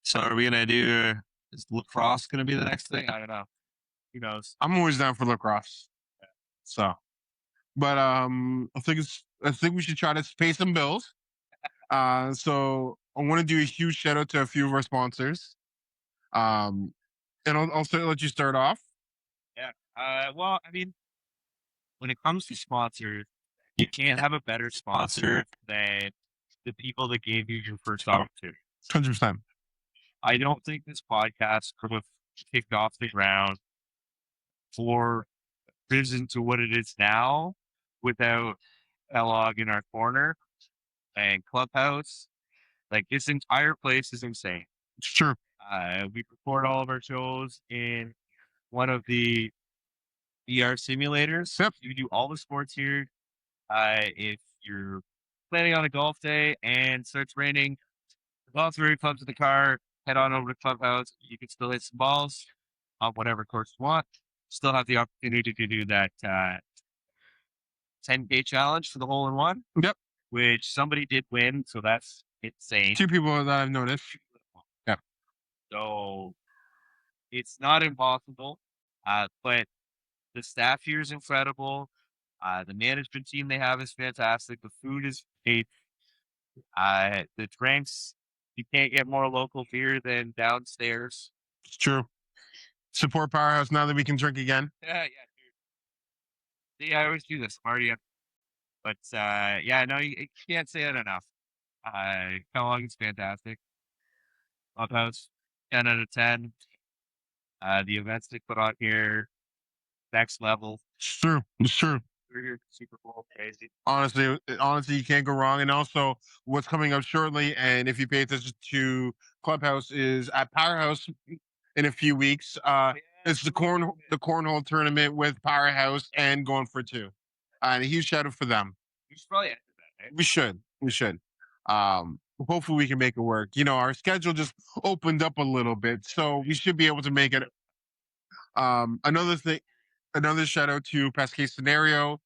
So are we gonna do? Is lacrosse gonna be the next thing? I don't know. Who knows? I'm always down for lacrosse. So, but I think we should try to pay some bills. So I want to do a huge shout out to a few of our sponsors. And I'll let you start off. Yeah. Well, I mean, when it comes to sponsors, You can't have a better sponsor than the people that gave you your first opportunity. 100%. I don't think this podcast could have kicked off the ground or risen to what it is now without Kellogg in our corner and Clubhouse. Like, this entire place is insane. It's true. We record all of our shows in one of the VR simulators. Yep. You do all the sports here. If you're planning on a golf day and starts raining, golf very close to the car, head on over to Clubhouse. You can still hit some balls on whatever course you want. Still have the opportunity to do that 10K challenge for the hole in one. Yep. Which somebody did win, so that's insane. 2 people that I've noticed. Yep. So it's not impossible, but the staff here is incredible. The management team they have is fantastic. The food is great. The drinks, you can't get more local beer than downstairs. It's true. Support Powerhouse now that we can drink again. Yeah, See, I always do this, Marty. But no, you can't say it enough. Kellogg is fantastic. Clubhouse, 10 out of 10. The events they put on here, next level. It's true. It's true. We're here Super Bowl, crazy. Honestly, you can't go wrong. And also, what's coming up shortly, and if you pay attention to Clubhouse, is at Powerhouse in a few weeks. It's the cornhole tournament with Powerhouse and Going for Two. And a huge shout out for them. We should probably enter that. Eh? We should. Hopefully we can make it work. Our schedule just opened up a little bit, so we should be able to make it. Another shout out to Best Case Scenario.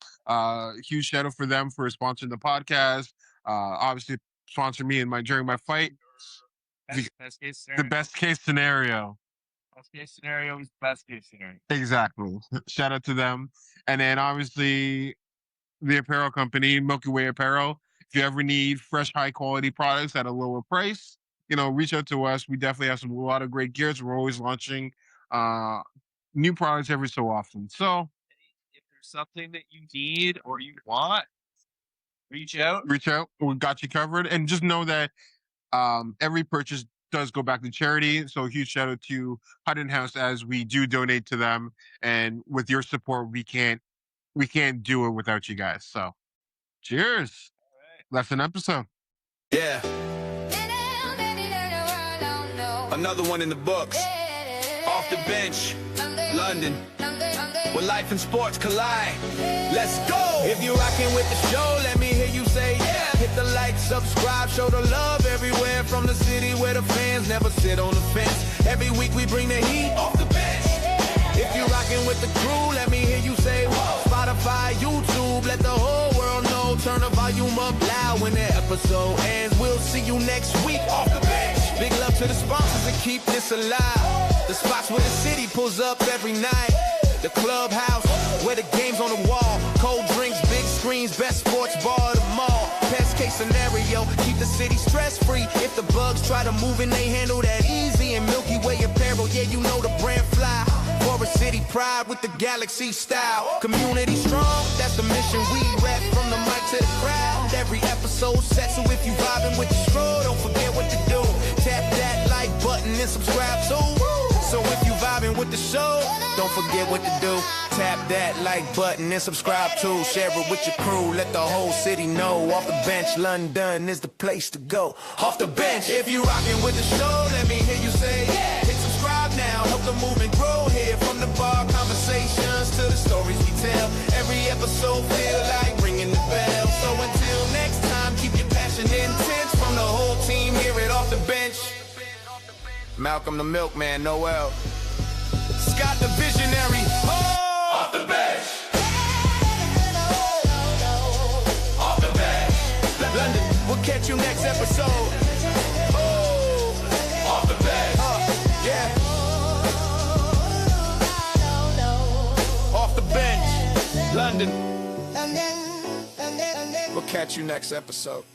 Huge shout out for them for sponsoring the podcast. Obviously sponsor me during my fight. Best case scenario. The best case scenario. Best case scenario is best case scenario. Exactly. Shout out to them. And then obviously the apparel company, Milky Way Apparel. If you ever need fresh, high quality products at a lower price, reach out to us. We definitely have a lot of great gears. We're always launching new products every so often. So if there's something that you need or you want, reach out. We got you covered. And just know that every purchase does go back to charity. So a huge shout out to Hutton House as we do donate to them. And with your support, we can't do it without you guys. So cheers. Right. That's an episode. Yeah. Another one in the books. Off the bench. London. Where life and sports collide. Let's go. If you're rocking with the show, let me hear you say yeah. Hit the like, subscribe, show the love everywhere. From the city where the fans never sit on the fence. Every week we bring the heat off the bench. If you're rocking with the crew, let me hear you say whoa. Spotify, YouTube, let the whole world know. Turn the volume up loud when the episode ends. We'll see you next week off the bench. Big love to the sponsors that keep this alive. The spots where the city pulls up every night. The clubhouse, where the game's on the wall. Cold drinks, big screens, best sports bar at the mall. Best case scenario, keep the city stress-free. If the bugs try to move in, they handle that easy. And Milky Way Apparel, yeah, you know the brand fly. Forest City pride with the galaxy style. Community strong, that's the mission we rep. From the mic to the crowd, every episode set. So if you vibing with the stroll, don't forget what to do. Tap that like button and subscribe too. So if you vibing with the show, don't forget what to do. Tap that like button and subscribe too. Share it with your crew, let the whole city know. Off the bench, London is the place to go. Off the bench, if you rocking with the show, let me hear you say yeah. Hit subscribe now, help the movement grow here. From the bar conversations to the stories we tell. Every episode feel like ringing the bell. So until next time, keep your passion intense. From the whole team here at Off the Bench. Malcolm the Milkman, Noel. Scott the Visionary. Oh! Off the bench. Off the bench. London, we'll catch you next episode. Oh! Off the bench. Yeah. Off the bench. London. We'll catch you next episode.